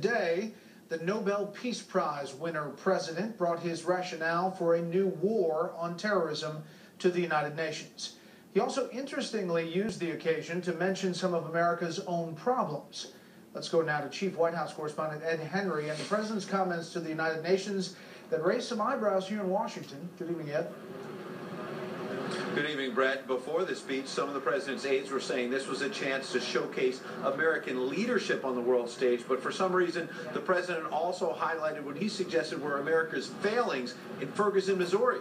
Today, the Nobel Peace Prize winner president brought his rationale for a new war on terrorism to the United Nations. He also interestingly used the occasion to mention some of America's own problems. Let's go now to Chief White House correspondent Ed Henry and the president's comments to the United Nations that raised some eyebrows here in Washington. Good evening, Ed. Good evening, Brett. Before the speech, some of the president's aides were saying this was a chance to showcase American leadership on the world stage, but for some reason, the president also highlighted what he suggested were America's failings in Ferguson, Missouri.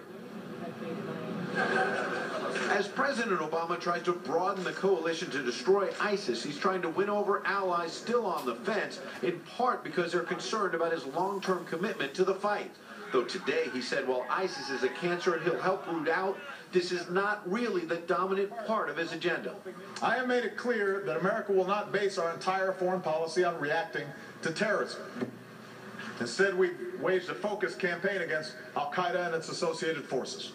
As President Obama tries to broaden the coalition to destroy ISIS, he's trying to win over allies still on the fence, in part because they're concerned about his long-term commitment to the fight. Though today he said while ISIS is a cancer and he'll help root out, this is not really the dominant part of his agenda. I have made it clear that America will not base our entire foreign policy on reacting to terrorism. Instead, we've waged a focused campaign against al-Qaeda and its associated forces.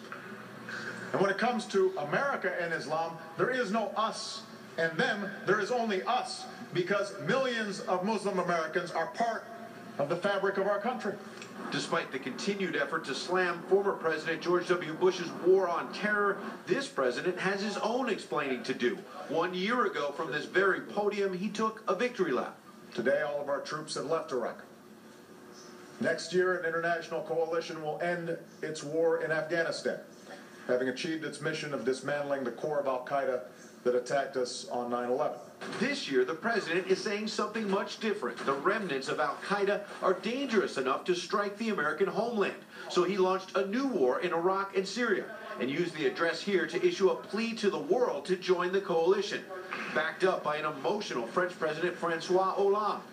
And when it comes to America and Islam, there is no us and them, there is only us, because millions of Muslim Americans are part of the fabric of our country. Despite the continued effort to slam former President George W. Bush's war on terror, this president has his own explaining to do. 1 year ago from this very podium, he took a victory lap. Today, all of our troops have left Iraq. Next year, an international coalition will end its war in Afghanistan, having achieved its mission of dismantling the core of al-Qaeda that attacked us on 9/11. This year, the president is saying something much different. The remnants of al-Qaeda are dangerous enough to strike the American homeland. So he launched a new war in Iraq and Syria and used the address here to issue a plea to the world to join the coalition, backed up by an emotional French President François Hollande,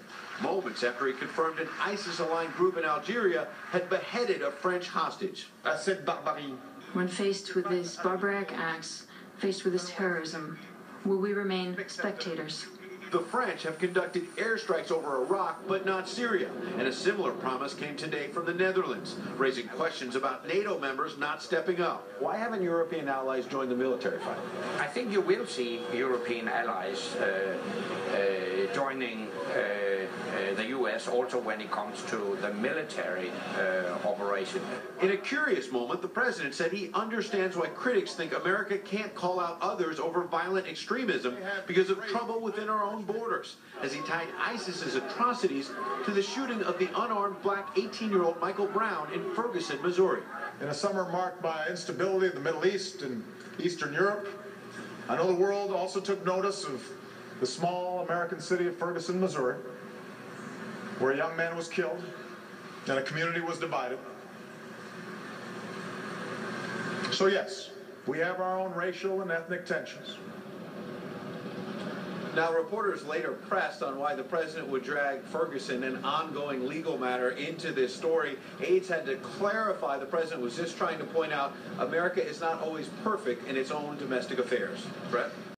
moments after he confirmed an ISIS-aligned group in Algeria had beheaded a French hostage. Cette barbarie. When faced with these barbaric acts, faced with this terrorism, will we remain spectators? The French have conducted airstrikes over Iraq, but not Syria. And a similar promise came today from the Netherlands, raising questions about NATO members not stepping up. Why haven't European allies joined the military fight? I think you will see European allies joining the U.S. also when it comes to the military operation. In a curious moment, the president said he understands why critics think America can't call out others over violent extremism because of trouble within our own borders, as he tied ISIS's atrocities to the shooting of the unarmed black 18-year-old Michael Brown in Ferguson, Missouri. In a summer marked by instability in the Middle East and Eastern Europe, I know the world also took notice of the small American city of Ferguson, Missouri, where a young man was killed and a community was divided. So yes, we have our own racial and ethnic tensions. Now, reporters later pressed on why the president would drag Ferguson, an ongoing legal matter, into this story. Aides had to clarify the president was just trying to point out America is not always perfect in its own domestic affairs. Brett?